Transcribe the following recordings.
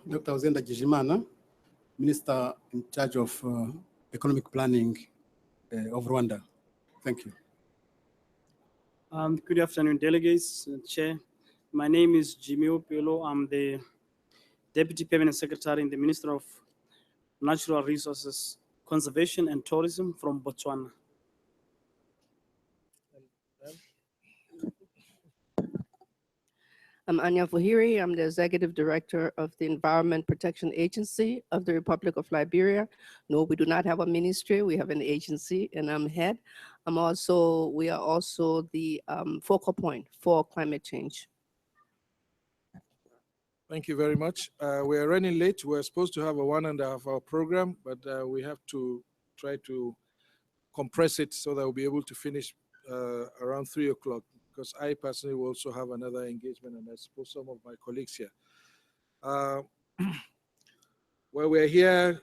Dr. Uzenda Gijimana, Minister in charge of economic planning of Rwanda. Thank you. Good afternoon, delegates, Chair. My name is Jimmy Opelo. I'm the Deputy Permanent Secretary in the Ministry of Natural Resources, Conservation and Tourism from Botswana. I'm Anya Fuhiri. I'm the Executive Director of the Environment Protection Agency of the Republic of Liberia. No, we do not have a ministry. We have an agency, and I'm head. We are also the focal point for climate change. Thank you very much. We are running late. We're supposed to have a 1.5 hour program, but we have to try to compress it so that we'll be able to finish around 3 o'clock, because I personally will also have another engagement, and I suppose some of my colleagues here. Well, we're here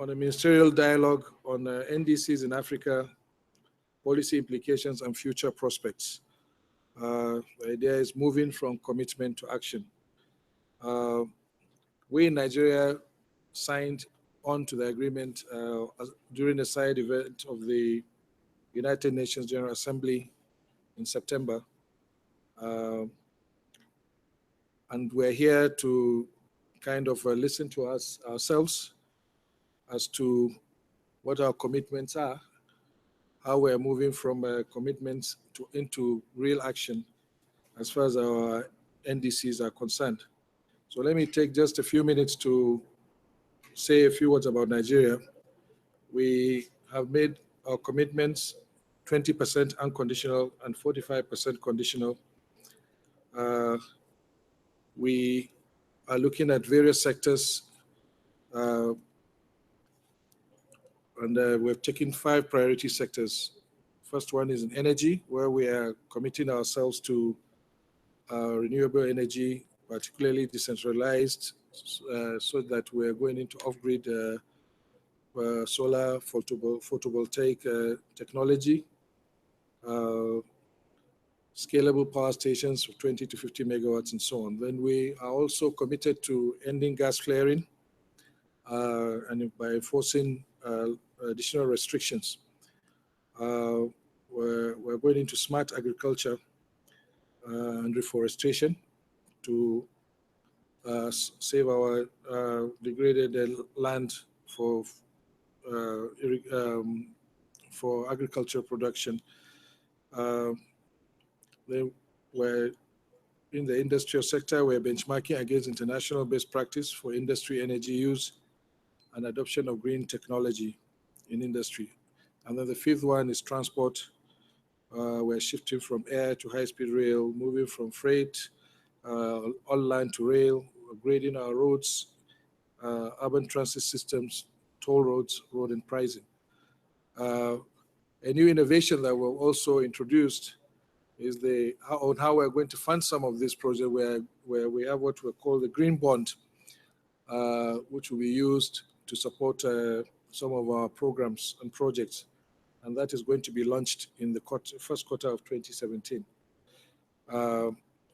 on a ministerial dialogue on NDCs in Africa, policy implications and future prospects. The idea is moving from commitment to action. We in Nigeria signed on to the agreement during the side event of the United Nations General Assembly in September. And we're here to kind of listen to us ourselves as to what our commitments are, how we're moving from commitments into real action as far as our NDCs are concerned. So let me take just a few minutes to say a few words about Nigeria. We have made our commitments 20% unconditional and 45% conditional. We are looking at various sectors, and we've taken 5 priority sectors. First one is in energy, where we are committing ourselves to renewable energy, particularly decentralized, so that we're going into off-grid solar photovoltaic technology, scalable power stations of 20 to 50 megawatts and so on. Then we are also committed to ending gas flaring and by enforcing additional restrictions. We're going into smart agriculture and reforestation to save our degraded land for agricultural production. We're in the industrial sector, we're benchmarking against international best practice for industry energy use and adoption of green technology in industry. And then the 5th one is transport. We're shifting from air to high-speed rail, moving from freight, all land to rail, upgrading our roads, urban transit systems, toll roads, road and pricing. A new innovation that we've also introduced is on how we're going to fund some of this project, where we have what we call the green bond, which will be used to support some of our programs and projects. And that is going to be launched in the first quarter of 2017.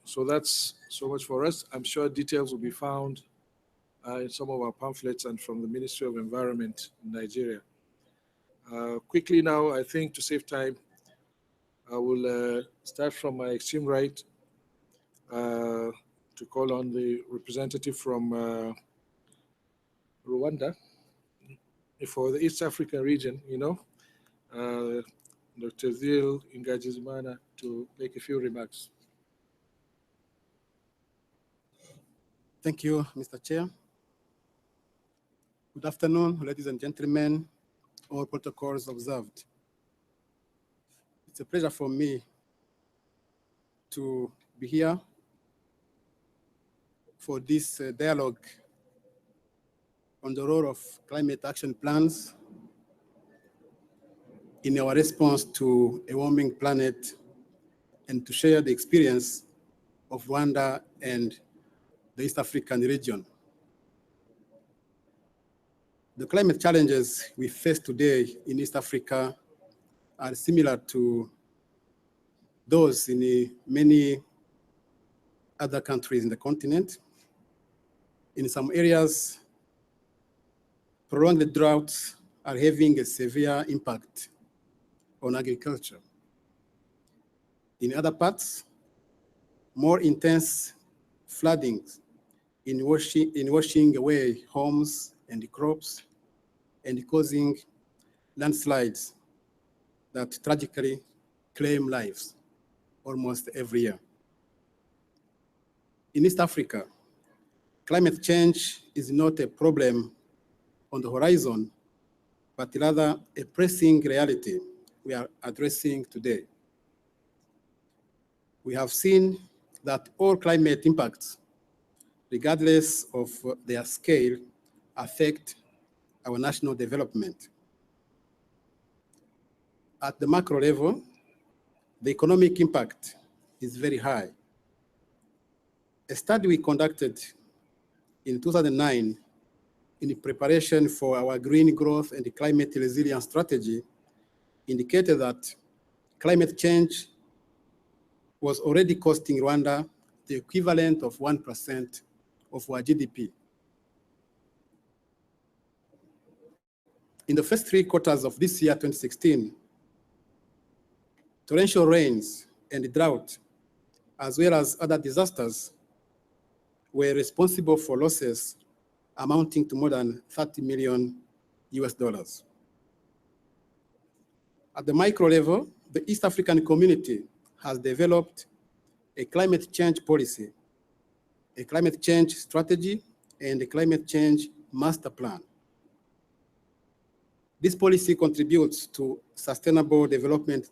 So that's so much for us. I'm sure details will be found in some of our pamphlets and from the Ministry of Environment in Nigeria. Quickly now, I think to save time, I will start from my extreme right to call on the representative from Rwanda for the East African region, Dr. Zil Ngajizimana, to make a few remarks. Thank you, Mr. Chair. Good afternoon, ladies and gentlemen, all protocols observed. It's a pleasure for me to be here for this dialogue on the role of climate action plans in our response to a warming planet, and to share the experience of Rwanda and the East African region. The climate challenges we face today in East Africa are similar to those in many other countries in the continent. In some areas, prolonged droughts are having a severe impact on agriculture. In other parts, more intense floodings in washing away homes and crops and causing landslides that tragically claim lives almost every year. In East Africa, climate change is not a problem on the horizon, but rather a pressing reality we are addressing today. We have seen that all climate impacts, regardless of their scale, affect our national development. At the macro level, the economic impact is very high. A study we conducted in 2009 in preparation for our green growth and climate resilience strategy indicated that climate change was already costing Rwanda the equivalent of 1% of our GDP. In the first 3 quarters of this year, 2016, torrential rains and drought, as well as other disasters, were responsible for losses amounting to more than $30 million US. At the micro level, the East African community has developed a climate change policy, a climate change strategy, and a climate change master plan. This policy contributes to sustainable development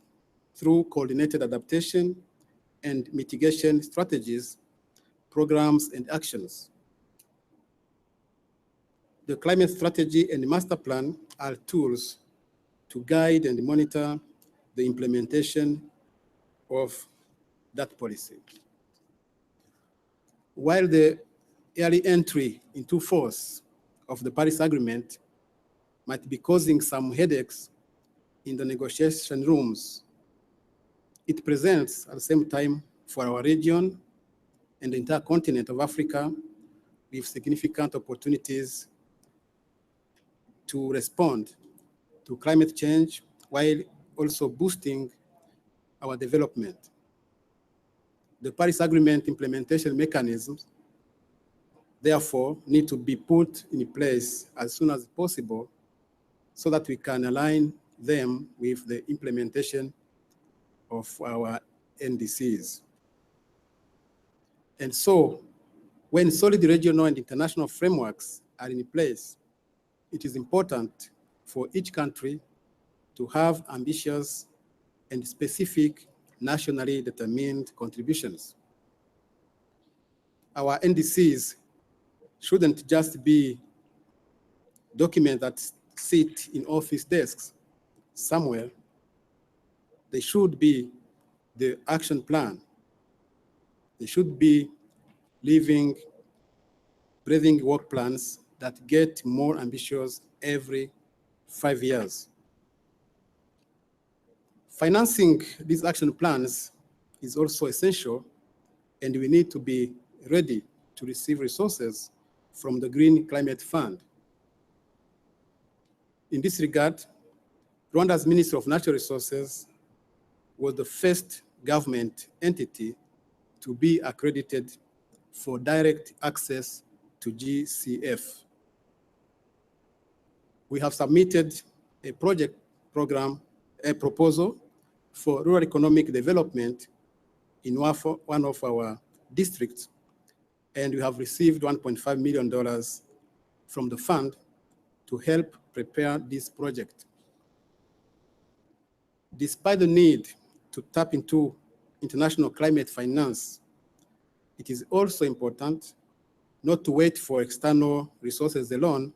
through coordinated adaptation and mitigation strategies, programs, and actions. The climate strategy and master plan are tools to guide and monitor the implementation of that policy. While the early entry into force of the Paris Agreement might be causing some headaches in the negotiation rooms, it presents at the same time for our region and the entire continent of Africa with significant opportunities to respond to climate change while also boosting our development. The Paris Agreement implementation mechanisms, therefore, need to be put in place as soon as possible so that we can align them with the implementation of our NDCs. And so, when solid regional and international frameworks are in place, it is important for each country to have ambitious and specific nationally determined contributions. Our NDCs shouldn't just be documents that sit in office desks somewhere. They should be the action plan. They should be living, breathing work plans that get more ambitious every 5 years. Financing these action plans is also essential, and we need to be ready to receive resources from the Green Climate Fund. In this regard, Rwanda's Ministry of Natural Resources was the first government entity to be accredited for direct access to GCF. We have submitted a proposal for rural economic development in one of our districts, and we have received $1.5 million from the fund to help prepare this project. Despite the need to tap into international climate finance, it is also important not to wait for external resources alone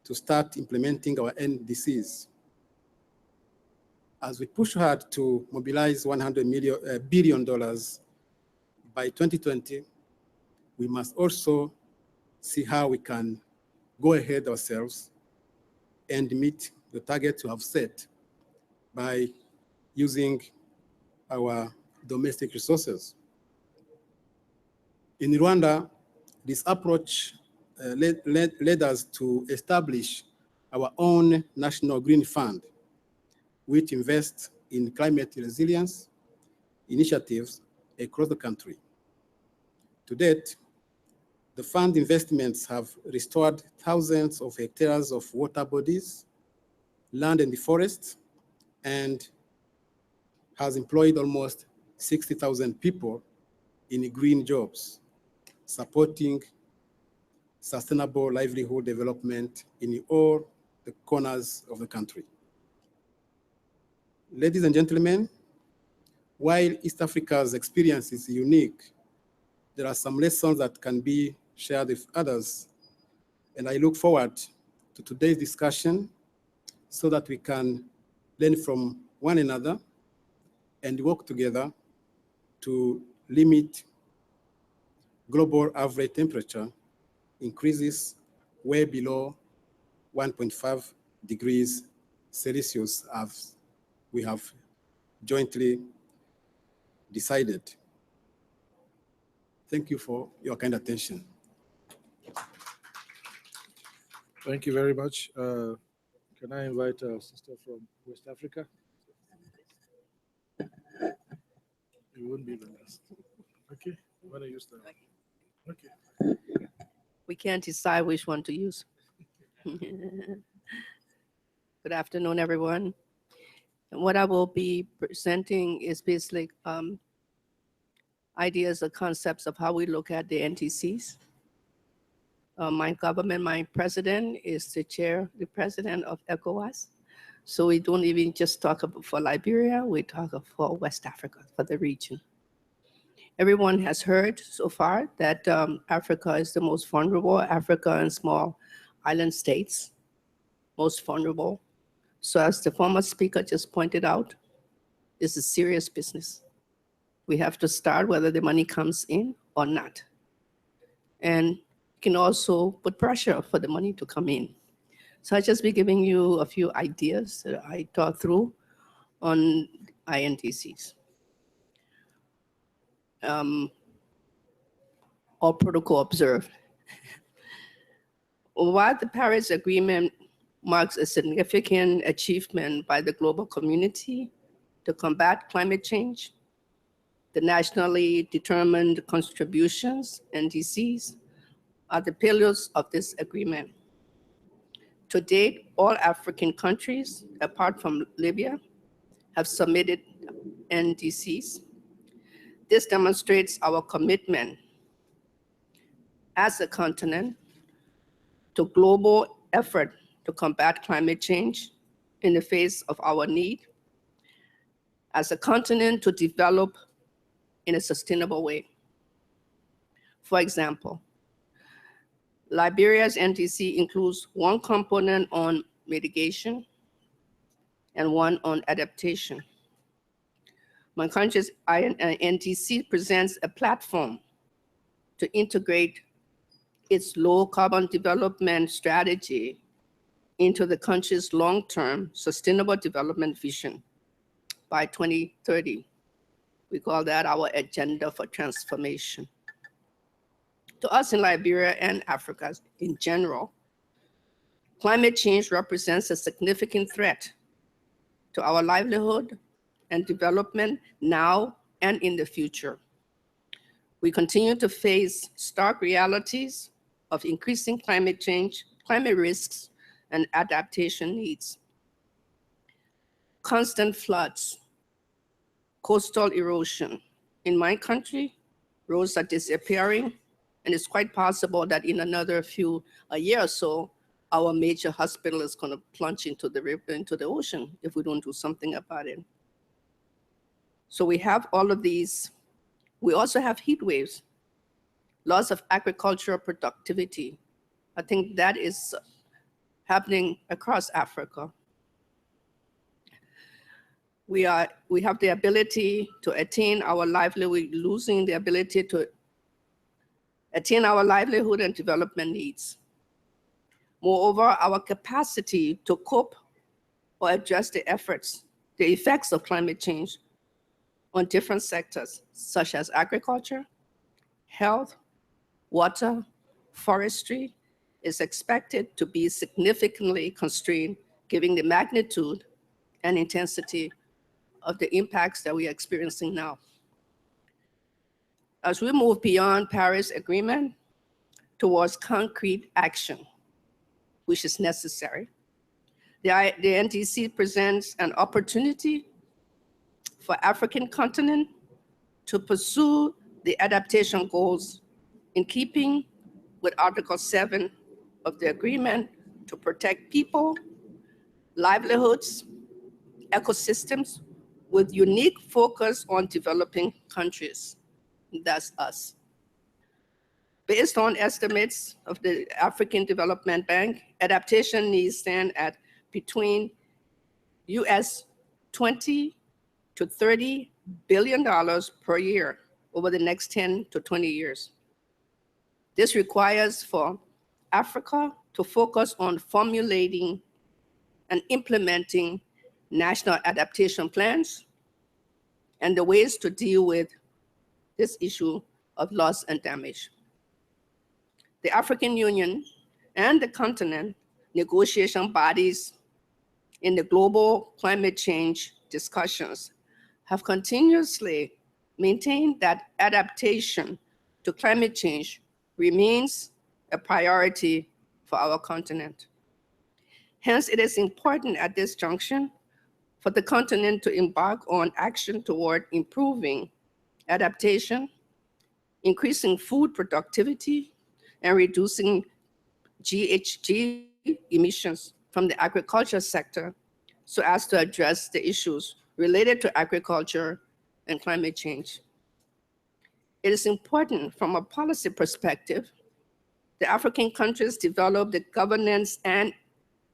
to start implementing our NDCs. As we push hard to mobilize $100 billion by 2020, we must also see how we can go ahead ourselves and meet the targets we have set by using our domestic resources. In Rwanda, This approach led us to establish our own National Green Fund, which invests in climate resilience initiatives across the country. To date, the fund investments have restored thousands of hectares of water bodies, land and the forests, and has employed almost 60,000 people in green jobs, supporting sustainable livelihood development in all the corners of the country. Ladies and gentlemen, while East Africa's experience is unique, there are some lessons that can be shared with others, and I look forward to today's discussion so that we can learn from one another and work together to limit global average temperature increases way below 1.5 degrees Celsius as we have jointly decided. Thank you for your kind attention. Thank you very much. Can I invite our sister from West Africa? You wouldn't be the last. Okay, why don't you start? Okay. We can't decide which one to use. Good afternoon, everyone. And what I will be presenting is basically ideas or concepts of how we look at the NDCs. My government, my president is the president of ECOWAS. So we don't even just talk about for Liberia, we talk for West Africa, for the region. Everyone has heard so far that Africa is the most vulnerable, Africa and small island states, most vulnerable. So as the former speaker just pointed out, this is serious business. We have to start whether the money comes in or not. And can also put pressure for the money to come in. So I'll just be giving you a few ideas that I thought through on INDCs. Or protocol observed. While the Paris Agreement marks a significant achievement by the global community to combat climate change, the nationally determined contributions, NDCs, are the pillars of this agreement. To date, all African countries, apart from Libya, have submitted NDCs. This demonstrates our commitment as a continent to global effort to combat climate change in the face of our need as a continent to develop in a sustainable way. For example, Liberia's NDC includes one component on mitigation and one on adaptation. My country's NDC presents a platform to integrate its low carbon development strategy into the country's long-term sustainable development vision by 2030. We call that our agenda for transformation. To us in Liberia and Africa in general, climate change represents a significant threat to our livelihood and development now and in the future. We continue to face stark realities of increasing climate change, climate risks, and adaptation needs. Constant floods, coastal erosion. In my country, roads are disappearing, and it's quite possible that in another a year or so, our major hospital is going to plunge into the river, into the ocean, if we don't do something about it. So we have all of these. We also have heat waves, loss of agricultural productivity. I think that is happening across Africa. We have the ability to attain our livelihood, losing the ability to attain our livelihood and development needs. Moreover, our capacity to cope or address the effects of climate change on different sectors, such as agriculture, health, water, forestry is expected to be significantly constrained, given the magnitude and intensity of the impacts that we are experiencing now. As we move beyond Paris Agreement towards concrete action, which is necessary, the NDC presents an opportunity for African continent to pursue the adaptation goals in keeping with Article 7 of the agreement to protect people, livelihoods, ecosystems, with unique focus on developing countries. That's us. Based on estimates of the African Development Bank, adaptation needs stand at between US 20 to $30 billion per year over the next 10 to 20 years. This requires for Africa to focus on formulating and implementing national adaptation plans and the ways to deal with this issue of loss and damage. The African Union and the continent negotiation bodies in the global climate change discussions have continuously maintained that adaptation to climate change remains a priority for our continent. Hence, it is important at this junction for the continent to embark on action toward improving adaptation, increasing food productivity, and reducing GHG emissions from the agriculture sector so as to address the issues related to agriculture and climate change. It is important from a policy perspective, the African countries develop the governance and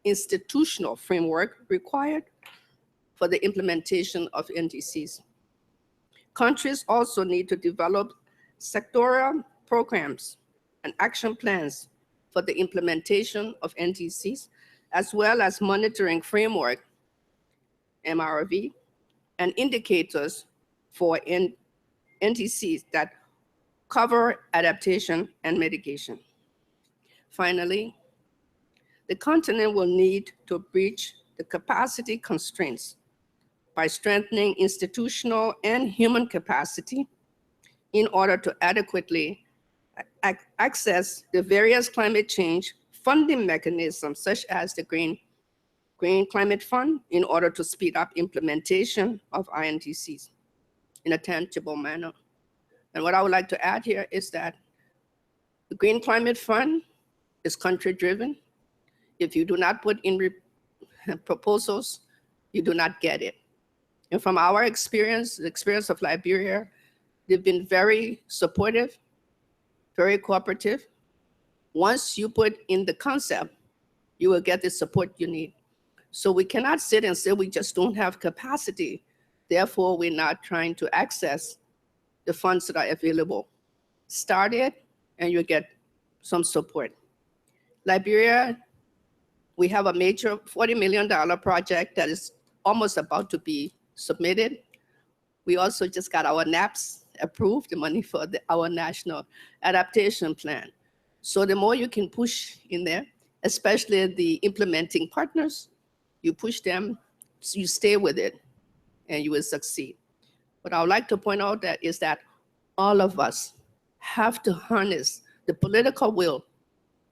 institutional framework required for the implementation of NDCs. Countries also need to develop sectoral programs and action plans for the implementation of NDCs, as well as monitoring framework, MRV, and indicators for NDCs that cover adaptation and mitigation. Finally, the continent will need to breach the capacity constraints by strengthening institutional and human capacity in order to adequately access the various climate change funding mechanisms, such as the Green Climate Fund, in order to speed up implementation of INDCs in a tangible manner. And what I would like to add here is that the Green Climate Fund is country-driven. If you do not put in proposals, you do not get it. And from our experience, the experience of Liberia, they've been very supportive, very cooperative. Once you put in the concept, you will get the support you need. So we cannot sit and say we just don't have capacity. Therefore, we're not trying to access the funds that are available. Start it and you get some support. Liberia, we have a major $40 million project that is almost about to be submitted. We also just got our NAPS approved, the money for our national adaptation plan. So the more you can push in there, especially the implementing partners, you push them, you stay with it, and you will succeed. What I would like to point out that is that all of us have to harness the political will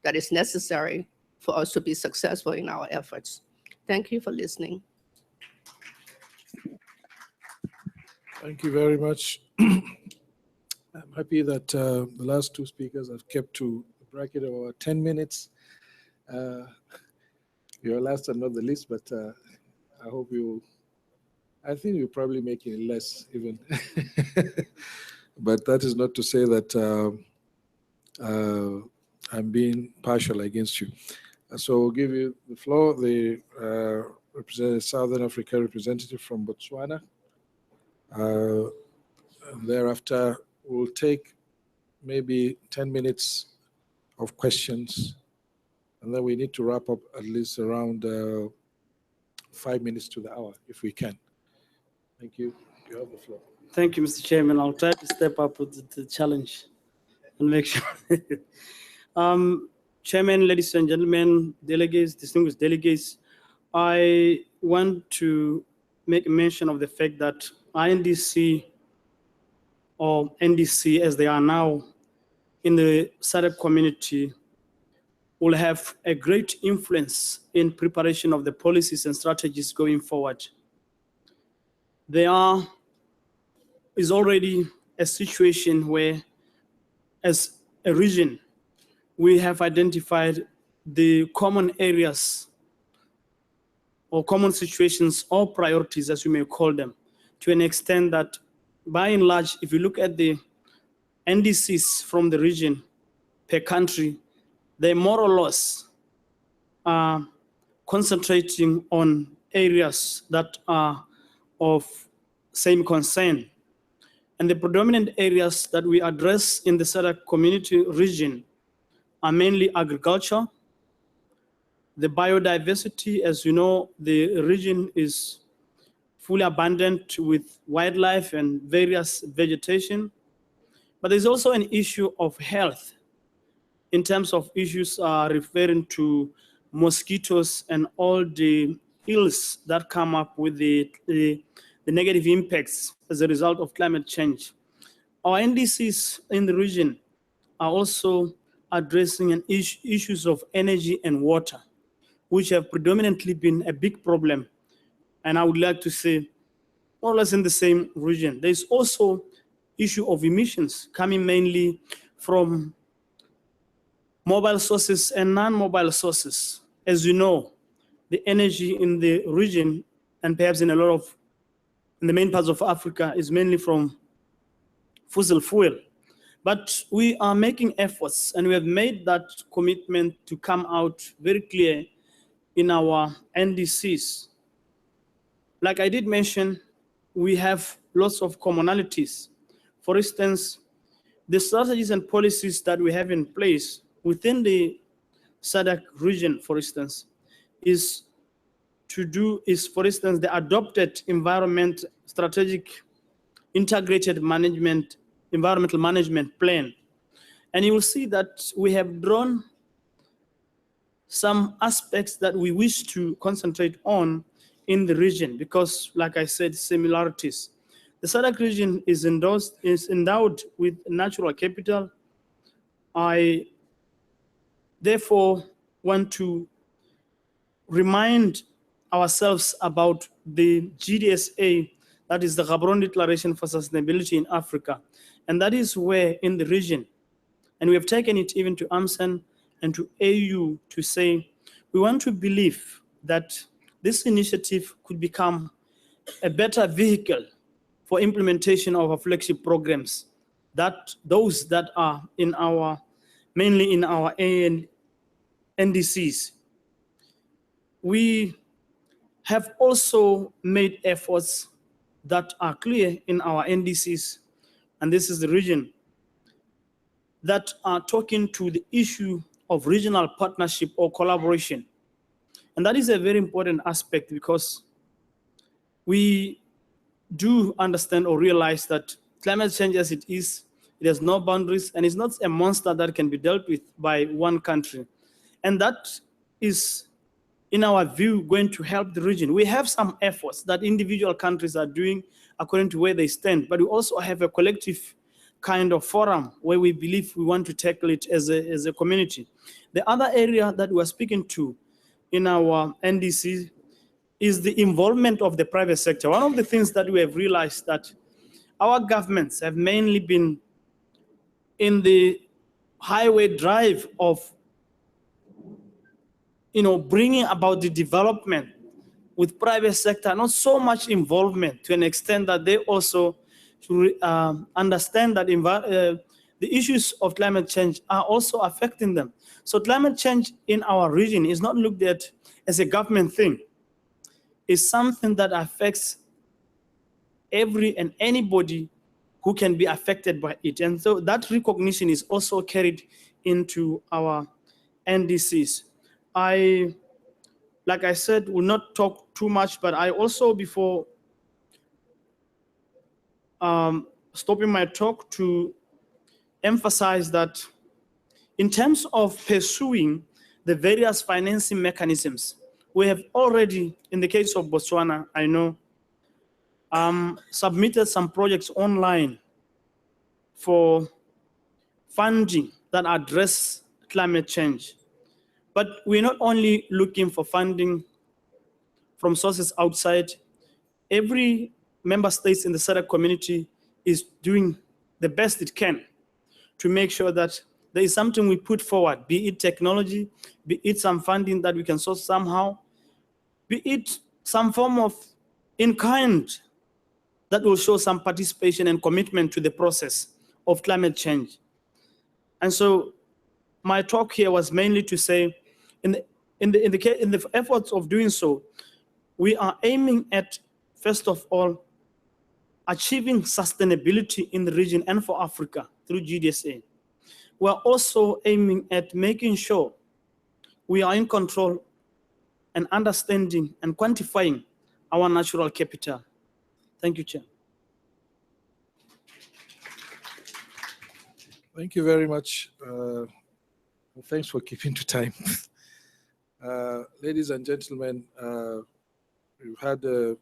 that is necessary for us to be successful in our efforts. Thank you for listening. Thank you very much. I'm happy that the last two speakers have kept to a bracket of about 10 minutes. You're last and not the least, but I hope I think you're probably making it less even. But that is not to say that I'm being partial against you. So I'll give you the floor, the Southern Africa representative from Botswana. Thereafter, we'll take maybe 10 minutes of questions, and then we need to wrap up at least around 5 minutes to the hour, if we can. Thank you. You have the floor. Thank you, Mr. Chairman. I'll try to step up with the challenge and make sure. Chairman, ladies and gentlemen, delegates, distinguished delegates, I want to make mention of the fact that INDC or NDC as they are now in the SADC community will have a great influence in preparation of the policies and strategies going forward. There is already a situation where, as a region, we have identified the common areas or common situations or priorities, as you may call them, to an extent that, by and large, if you look at the NDCs from the region per country, they more or less are concentrating on areas that are of same concern. And the predominant areas that we address in the SADC community region are mainly agriculture, the biodiversity. As you know, the region is fully abundant with wildlife and various vegetation. But there's also an issue of health in terms of issues referring to mosquitoes and all the ills that come up with the negative impacts as a result of climate change. Our NDCs in the region are also addressing issues of energy and water, which have predominantly been a big problem. And I would like to say, more or less in the same region. There's also issue of emissions coming mainly from mobile sources and non-mobile sources. As you know, the energy in the region and perhaps in the main parts of Africa is mainly from fossil fuel. But we are making efforts, and we have made that commitment to come out very clear in our NDCs. Like I did mention, we have lots of commonalities. For instance, the strategies and policies that we have in place within the SADC region, for instance, is, for instance, the adopted environment strategic integrated management, environmental management plan. And you will see that we have drawn some aspects that we wish to concentrate on in the region because, like I said, similarities. The SADC region is endowed with natural capital. I therefore want to remind ourselves about the GDSA, that is the Gaborone Declaration for Sustainability in Africa. And that is where in the region, and we have taken it even to AMCEN and to AU to say, we want to believe that this initiative could become a better vehicle for implementation of our flagship programs, those that are mainly in our NDCs. We have also made efforts that are clear in our NDCs, and this is the region, that are talking to the issue of regional partnership or collaboration. And that is a very important aspect because we do understand or realize that climate change as it is, it has no boundaries, and it's not a monster that can be dealt with by one country. And that is, in our view, going to help the region. We have some efforts that individual countries are doing according to where they stand, but we also have a collective kind of forum where we believe we want to tackle it as a community. The other area that we're speaking to in our NDC is the involvement of the private sector. One of the things that we have realized that our governments have mainly been in the highway drive of bringing about the development with private sector, not so much involvement to an extent that they also should understand that the issues of climate change are also affecting them. So climate change in our region is not looked at as a government thing. It's something that affects every and anybody who can be affected by it. And so that recognition is also carried into our NDCs. Like I said, will not talk too much, but I also, before stopping my talk, to emphasize that In terms of pursuing the various financing mechanisms, we have already, in the case of Botswana, I know, submitted some projects online for funding that address climate change. But we're not only looking for funding from sources outside. Every member state in the SADC community is doing the best it can to make sure that there is something we put forward, be it technology, be it some funding that we can source somehow, be it some form of in-kind that will show some participation and commitment to the process of climate change. And so my talk here was mainly to say, in the efforts of doing so, we are aiming at, first of all, achieving sustainability in the region and for Africa through GDSA. We're also aiming at making sure we are in control and understanding and quantifying our natural capital. Thank you, Chair. Thank you very much. Thanks for keeping to time. Ladies and gentlemen, we've had a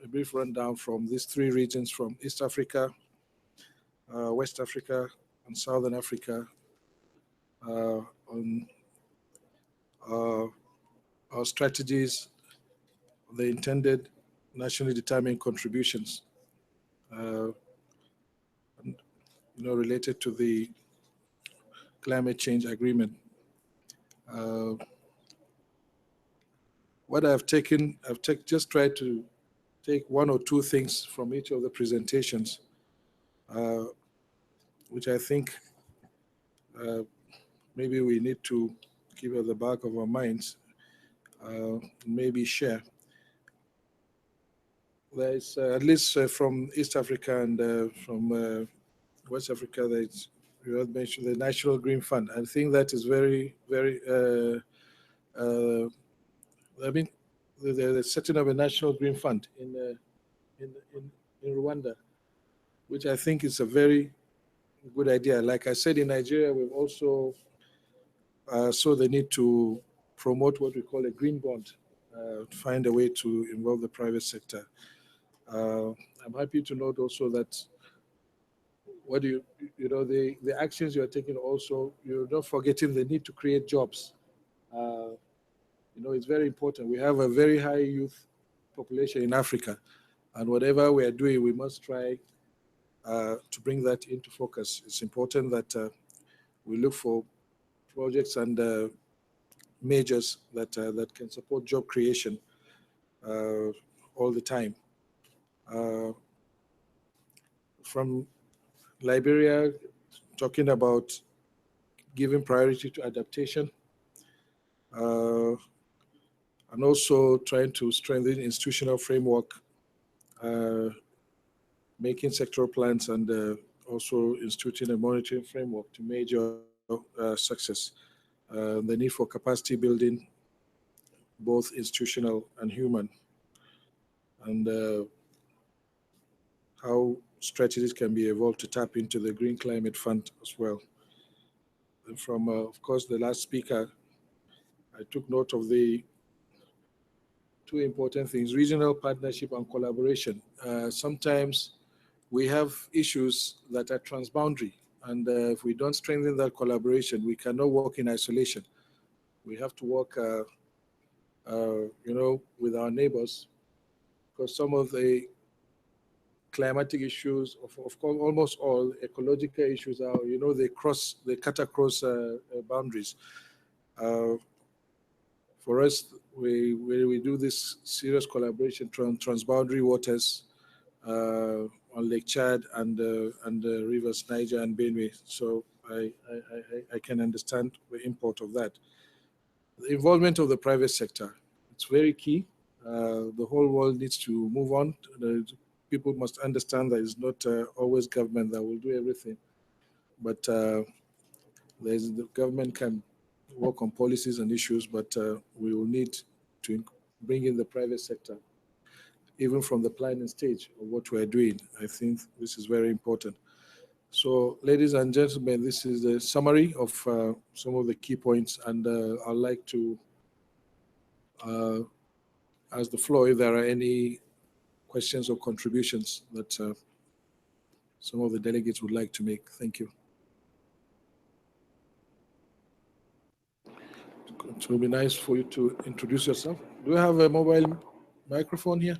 brief rundown from these three regions, from East Africa, West Africa, and Southern Africa, on our strategies, the intended nationally determined contributions, related to the climate change agreement. What I've just tried to take one or two things from each of the presentations, which I think maybe we need to keep at the back of our minds, maybe share. There's at least from East Africa and from West Africa, you had mentioned the National Green Fund. I think that is very, very, the setting of a National Green Fund in Rwanda, which I think is a very good idea. Like I said, in Nigeria, we've also saw the need to promote what we call a green bond, find a way to involve the private sector. I'm happy to note also that the actions you are taking also, you're not forgetting the need to create jobs. It's very important. We have a very high youth population in Africa, and whatever we are doing, we must try to bring that into focus. It's important that we look for projects and measures that can support job creation all the time. From Liberia, talking about giving priority to adaptation, and also trying to strengthen institutional framework, making sectoral plans, and also instituting a monitoring framework to measure success. The need for capacity building, both institutional and human, and how strategies can be evolved to tap into the Green Climate Fund as well. And from, of course, the last speaker, I took note of the two important things: regional partnership and collaboration. Sometimes we have issues that are transboundary, and if we don't strengthen that collaboration, we cannot work in isolation. We have to work, with our neighbors, because some of the climatic issues, of course, almost all ecological issues are, they cut across boundaries. For us, we do this serious collaboration transboundary waters on Lake Chad and rivers Niger and Benue. So I can understand the import of that. The involvement of the private sector, it's very key. The whole world needs to move on. People must understand that it's not always government that will do everything, but the government can work on policies and issues, but we will need to bring in the private sector, even from the planning stage of what we're doing. I think this is very important. So, ladies and gentlemen, this is a summary of some of the key points, and I'd like to ask the floor if there are any questions or contributions that some of the delegates would like to make. Thank you. It will be nice for you to introduce yourself. Do you have a mobile microphone here?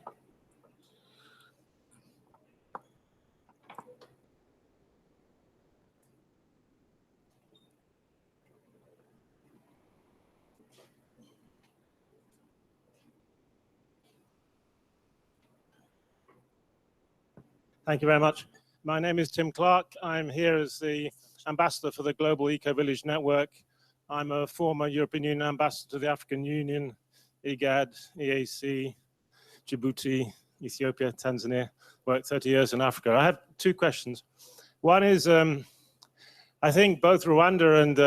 Thank you very much. My name is Tim Clark. I'm here as the ambassador for the Global Eco-Village Network. I'm a former European Union ambassador to the African Union, IGAD, EAC, Djibouti, Ethiopia, Tanzania. Worked 30 years in Africa. I have two questions. One is, I think both Rwanda and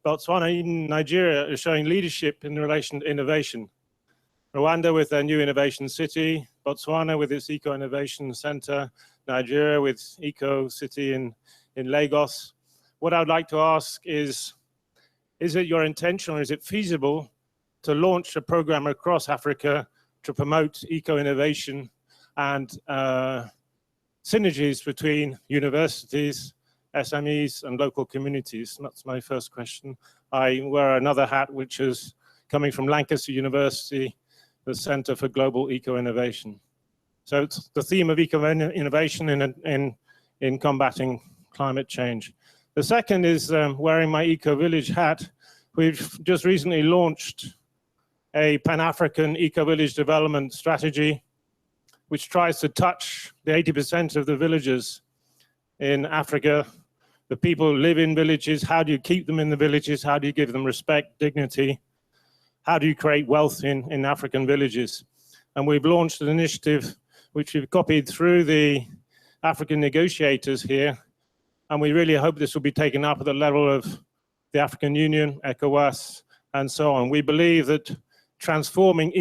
Botswana, even Nigeria, are showing leadership in relation to innovation. Rwanda with their new innovation city, Botswana with its eco-innovation center, Nigeria with Eco City in Lagos. What I would like to ask is it your intention or is it feasible to launch a program across Africa to promote eco-innovation and synergies between universities, SMEs, and local communities? That's my first question. I wear another hat, which is coming from Lancaster University, the Center for Global Eco-Innovation. So it's the theme of eco-innovation in combating climate change. The second is wearing my eco-village hat. We've just recently launched a Pan-African eco-village development strategy, which tries to touch the 80% of the villages in Africa. The people who live in villages. How do you keep them in the villages? How do you give them respect, dignity? How do you create wealth in African villages? And we've launched an initiative which we've copied through the African negotiators here. And we really hope this will be taken up at the level of the African Union, ECOWAS, and so on. We believe that transforming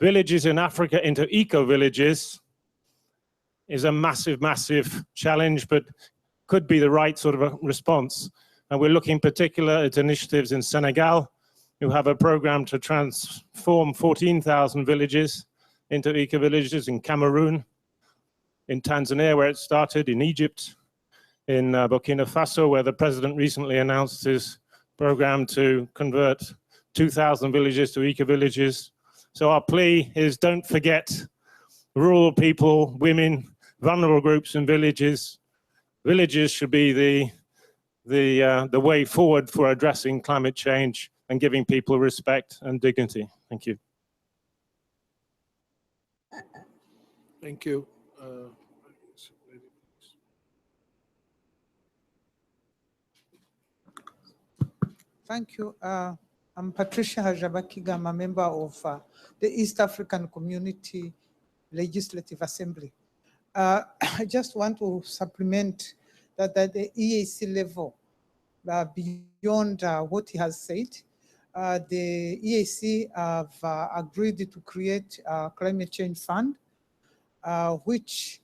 villages in Africa into eco-villages is a massive, massive challenge, but could be the right sort of a response. And we're looking in particular at initiatives in Senegal, who have a program to transform 14,000 villages into eco-villages, in Cameroon, in Tanzania, where it started, in Egypt, in Burkina Faso, where the president recently announced his program to convert 2,000 villages to eco-villages. So our plea is, don't forget rural people, women, vulnerable groups in villages. Villages should be the way forward for addressing climate change and giving people respect and dignity. Thank you. Thank you. Thank you. I'm Patricia Hajabaki. I'm a member of the East African Community Legislative Assembly. I just want to supplement that at the EAC level, beyond what he has said, the EAC have agreed to create a climate change fund, which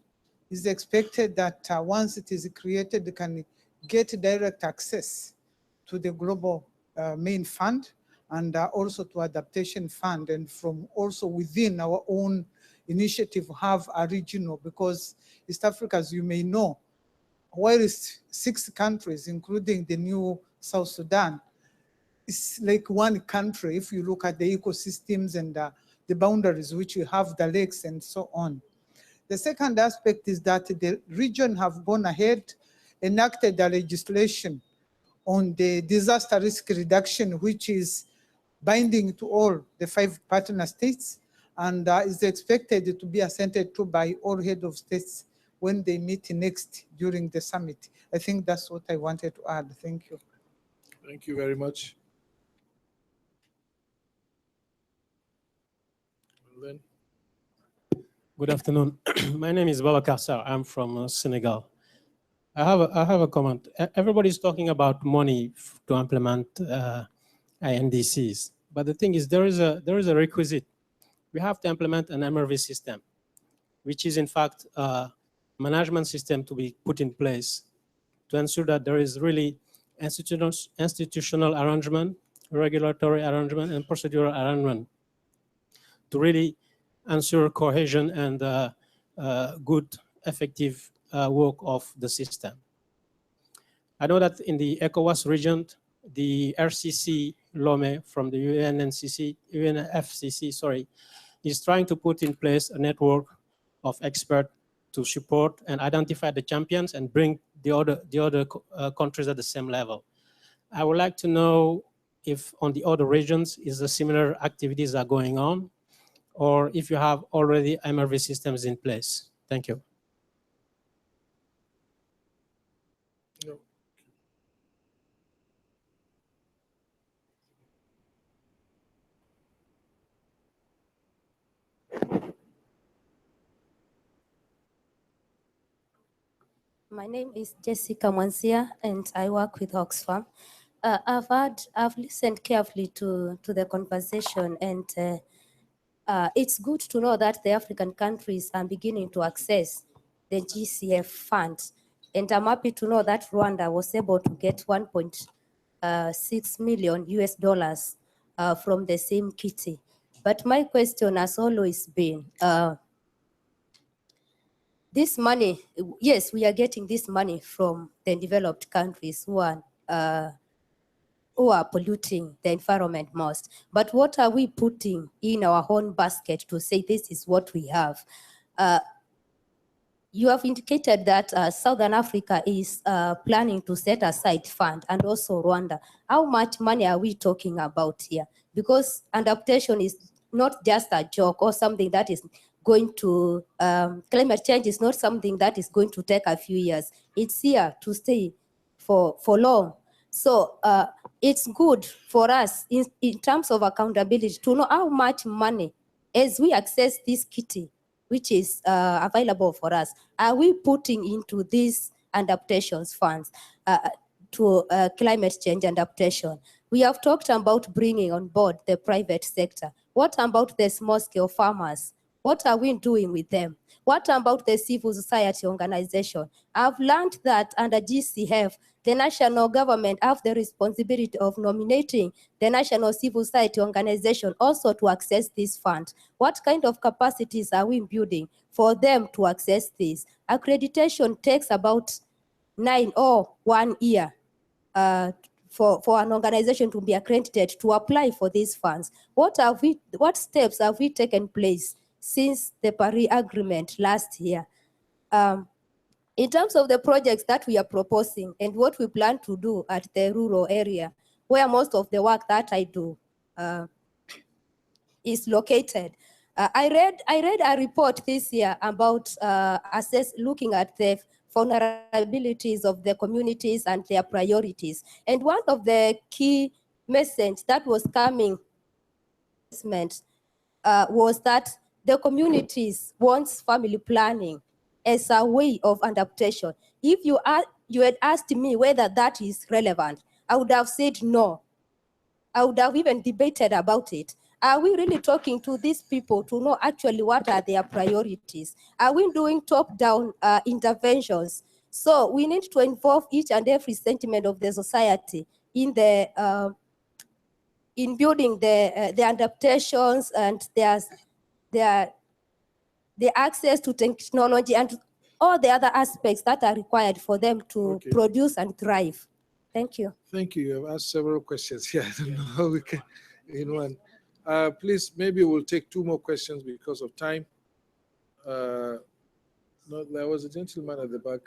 is expected that once it is created, they can get direct access to the global main fund and also to adaptation fund, and from also within our own initiative have a regional, because East Africa, as you may know, while it's 6 countries, including the new South Sudan, it's like one country if you look at the ecosystems and the boundaries which we have, the lakes and so on. The second aspect is that the region have gone ahead, enacted a legislation on the disaster risk reduction, which is binding to all the 5 partner states, and is expected to be assented to by all heads of states when they meet next during the summit. I think that's what I wanted to add. Thank you. Thank you very much. And then. Good afternoon. My name is Babacar Sarr. I'm from Senegal. I have a comment. Everybody's talking about money to implement NDCs, but the thing is, there is a requisite. We have to implement an MRV system, which is in fact a management system to be put in place to ensure that there is really institutional arrangement, regulatory arrangement, and procedural arrangement to really ensure cohesion and good, effective work of the system. I know that in the ECOWAS region, the RCC Lome from the UNFCC, sorry, is trying to put in place a network of experts to support and identify the champions and bring the other countries at the same level. I would like to know if on the other regions is the similar activities are going on, or if you have already MRV systems in place. Thank you. No. My name is Jessica Mwansia, and I work with Oxfam. I've listened carefully to the conversation, and it's good to know that the African countries are beginning to access the GCF funds. And I'm happy to know that Rwanda was able to get 1.6 million US dollars from the same kitty. But my question has always been, this money, yes, we are getting this money from the developed countries who are polluting the environment most. But what are we putting in our own basket to say this is what we have? You have indicated that Southern Africa is planning to set aside fund, and also Rwanda. How much money are we talking about here? Because adaptation is not just a joke or something that is going to, climate change is not something that is going to take a few years. It's here to stay for long. So it's good for us in terms of accountability to know how much money, as we access this kitty, which is available for us, are we putting into these adaptations funds to climate change adaptation? We have talked about bringing on board the private sector. What about the small-scale farmers? What are we doing with them? What about the civil society organization? I've learned that under GCF, the national government have the responsibility of nominating the national civil society organization also to access this fund. What kind of capacities are we building for them to access this? Accreditation takes about 9 or 1 year for an organization to be accredited to apply for these funds. What steps have we taken place since the Paris Agreement last year? In terms of the projects that we are proposing and what we plan to do at the rural area, where most of the work that I do is located. I read a report this year about looking at the vulnerabilities of the communities and their priorities. And one of the key messages that was coming was that the communities wants family planning as a way of adaptation. If you had asked me whether that is relevant, I would have said no. I would have even debated about it. Are we really talking to these people to know actually what are their priorities? Are we doing top-down interventions? So we need to involve each and every sentiment of the society in the in building the adaptations and the access to technology and all the other aspects that are required for them to produce and thrive. Thank you. Thank you. You have asked several questions here. I don't know how we can in one. Please, maybe we'll take 2 more questions because of time. No, there was a gentleman at the back.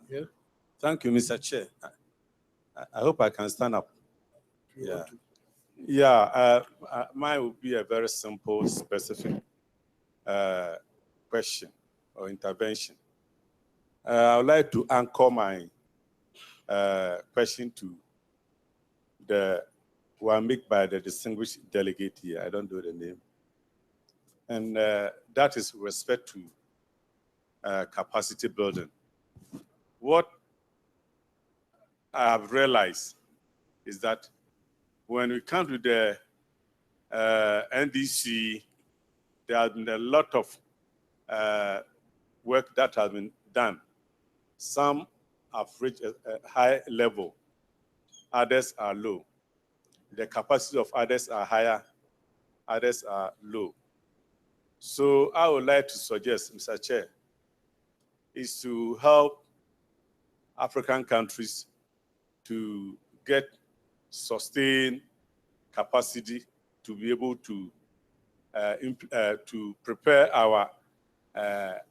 Yeah. Thank you, Mr. Chair. I hope I can stand up. Yeah. Yeah, mine will be a very simple, specific question or intervention. I would like to anchor my question to the one made by the distinguished delegate here. I don't know the name. And that is with respect to capacity building. What I have realized is that when we come to the NDC, there has been a lot of work that has been done. Some have reached a high level, others are low. The capacity of others are higher, others are low. So I would like to suggest, Mr. Chair, is to help African countries to get sustained capacity to be able to prepare our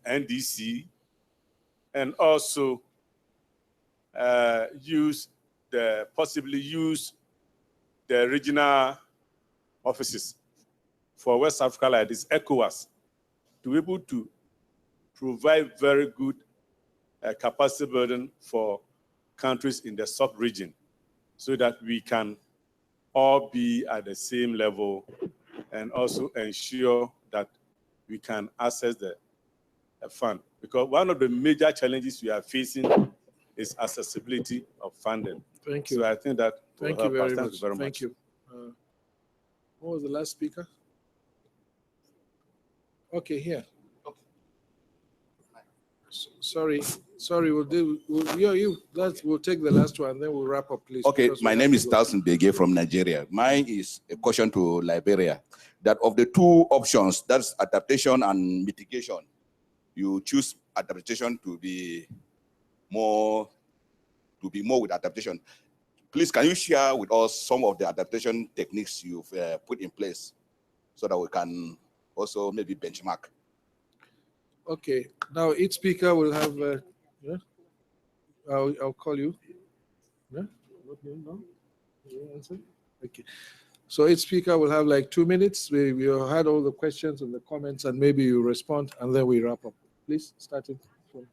NDC, and also possibly use the regional offices for West Africa, like this ECOWAS, to be able to provide very good capacity building for countries in the sub-region, so that we can all be at the same level and also ensure that we can access the fund. Because one of the major challenges we are facing is accessibility of funding. Thank you. So I think that Thank you very much. Thank you. What was the last speaker? Okay, here. Sorry, we'll take the last one, then we'll wrap up, please. Okay, my name is Talson Bege from Nigeria. Mine is a question to Liberia, that of the two options, that's adaptation and mitigation, you choose adaptation to be more with adaptation. Please, can you share with us some of the adaptation techniques you've put in place so that we can also maybe benchmark? Okay, now each speaker will have, yeah? I'll call you. Yeah? No? Okay. So each speaker will have like 2 minutes. We had all the questions and the comments, and maybe you respond, and then we wrap up. Please, starting from.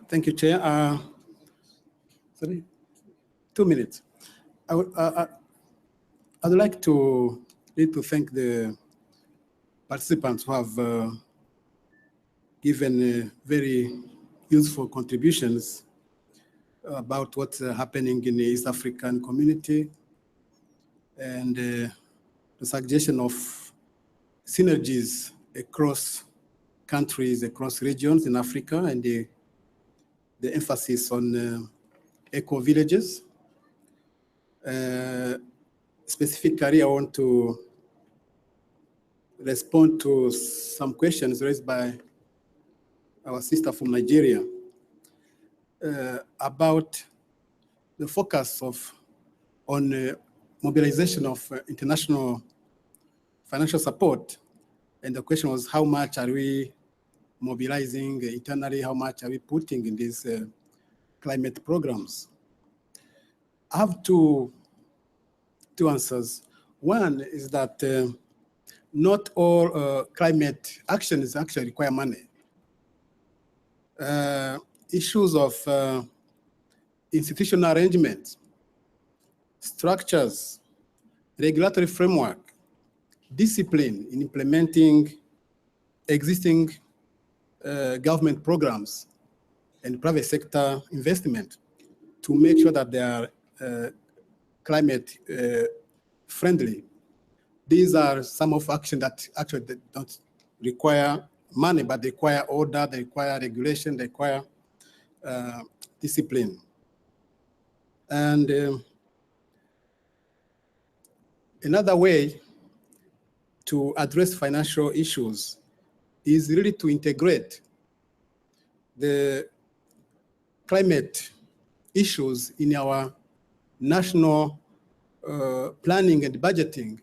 Thank you, Chair. 2 minutes. I would like to thank the participants who have given very useful contributions about what's happening in the East African community, and the suggestion of synergies across countries, across regions in Africa, and the emphasis on eco-villages. Specifically, I want to respond to some questions raised by our sister from Nigeria about the focus on mobilization of international financial support. And the question was, how much are we mobilizing internally? How much are we putting in these climate programs? I have two answers. One is that not all climate actions actually require money. Issues of institutional arrangements, structures, regulatory framework, discipline in implementing existing government programs and private sector investment to make sure that they are climate friendly. These are some of action that actually don't require money, but they require order, they require regulation, they require discipline. And another way to address financial issues is really to integrate the climate issues in our national planning and budgeting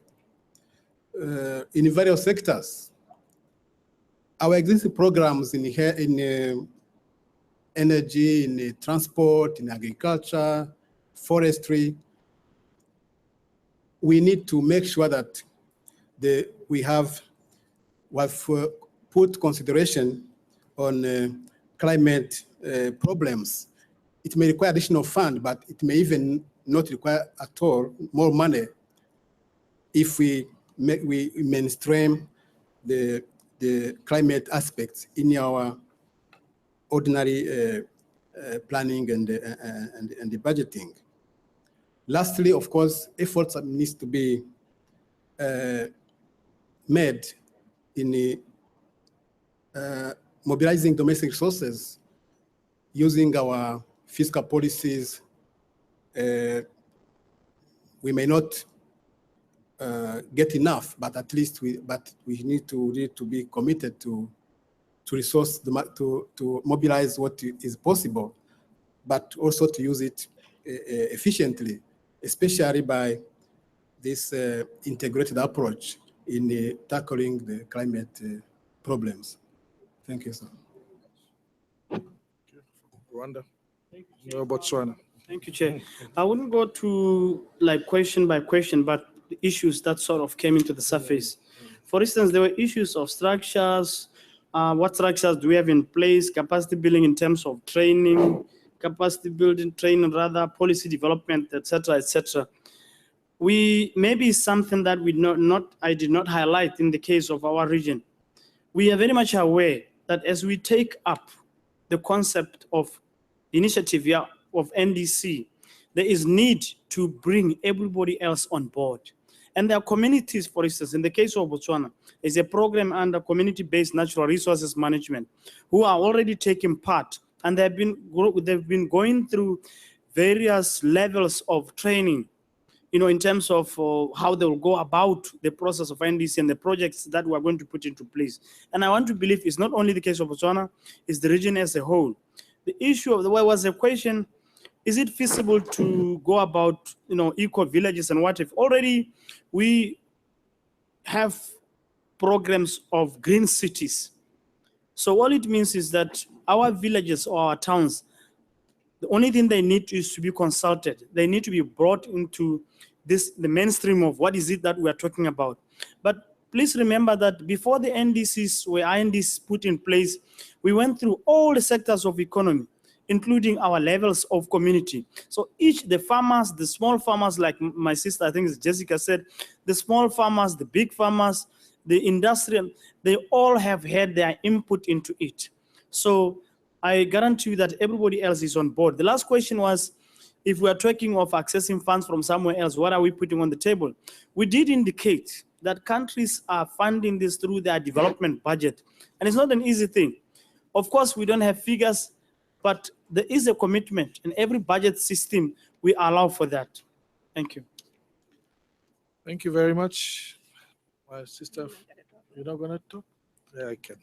in various sectors. Our existing programs in energy, in transport, in agriculture, forestry, we need to make sure that we have put consideration on climate problems. It may require additional fund, but it may even not require at all more money if we mainstream the climate aspects in our ordinary planning and the budgeting. Lastly, of course, efforts needs to be made in mobilizing domestic resources using our fiscal policies. We may not get enough, but at least we need to be committed to mobilize what is possible, but also to use it efficiently, especially by this integrated approach in tackling the climate problems. Thank you, sir. Rwanda, Botswana. Thank you, Chair. I wouldn't go to like question by question, but the issues that sort of came into the surface. For instance, there were issues of structures. What structures do we have in place? Capacity building in terms of training, policy development, etc., etc. Maybe something that I did not highlight in the case of our region. We are very much aware that as we take up the concept of initiative of NDC, there is need to bring everybody else on board. And there are communities, for instance, in the case of Botswana, is a program under community-based natural resources management who are already taking part, and they've been going through various levels of training, in terms of how they will go about the process of NDC and the projects that we are going to put into place. And I want to believe it's not only the case of Botswana, it's the region as a whole. The issue of there was a question, is it feasible to go about, eco villages and what if already we have programs of green cities? So all it means is that our villages or our towns, the only thing they need is to be consulted. They need to be brought into the mainstream of what is it that we are talking about. But please remember that before the NDCs were INDs put in place, we went through all the sectors of economy, including our levels of community. So the farmers, the small farmers, like my sister, I think it's Jessica said, the small farmers, the big farmers, the industrial, they all have had their input into it. So I guarantee you that everybody else is on board. The last question was, if we are talking of accessing funds from somewhere else, what are we putting on the table? We did indicate that countries are funding this through their development budget. And it's not an easy thing. Of course, we don't have figures, but there is a commitment in every budget system. We allow for that. Thank you. Thank you very much. My sister, you're not going to talk? Yeah, I can.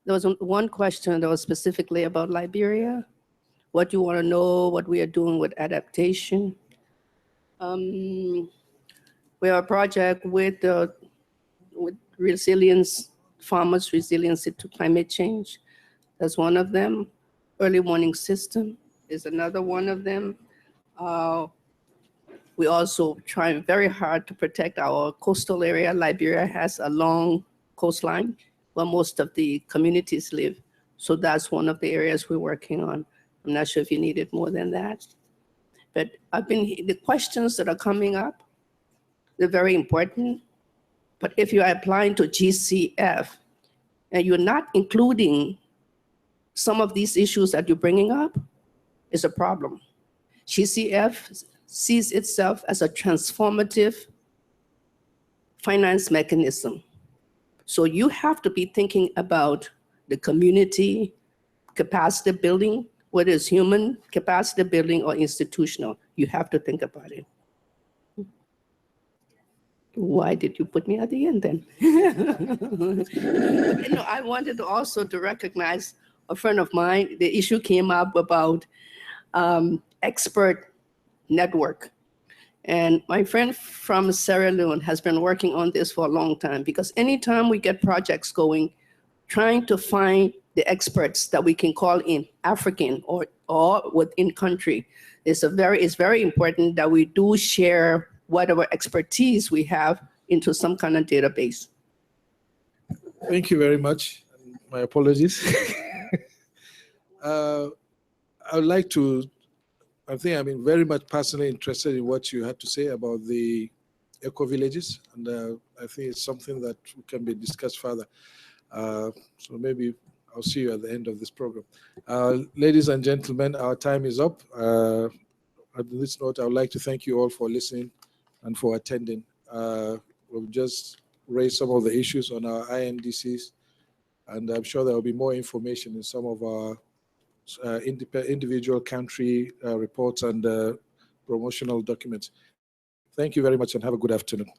There was one question that was specifically about Liberia. What you want to know, what we are doing with adaptation. We have a project with resilience, farmers' resiliency to climate change. That's one of them. Early warning system is another one of them. We also try very hard to protect our coastal area. Liberia has a long coastline where most of the communities live. So that's one of the areas we're working on. I'm not sure if you needed more than that. But the questions that are coming up, they're very important. But if you're applying to GCF and you're not including some of these issues that you're bringing up, it's a problem. GCF sees itself as a transformative finance mechanism. So you have to be thinking about the community capacity building, whether it's human capacity building or institutional. You have to think about it. Why did you put me at the end then? I wanted to also to recognize a friend of mine. The issue came up about expert network. And my friend from Sierra Leone has been working on this for a long time, because anytime we get projects going, trying to find the experts that we can call in, African or within country, it's very important that we do share whatever expertise we have into some kind of database. Thank you very much. My apologies. I would like to, I think I'm very much personally interested in what you had to say about the eco-villages, and I think it's something that can be discussed further. So maybe I'll see you at the end of this program. Ladies and gentlemen, our time is up. At this note, I would like to thank you all for listening and for attending. We'll just raised some of the issues on our INDCs, and I'm sure there will be more information in some of our individual country reports and promotional documents. Thank you very much and have a good afternoon.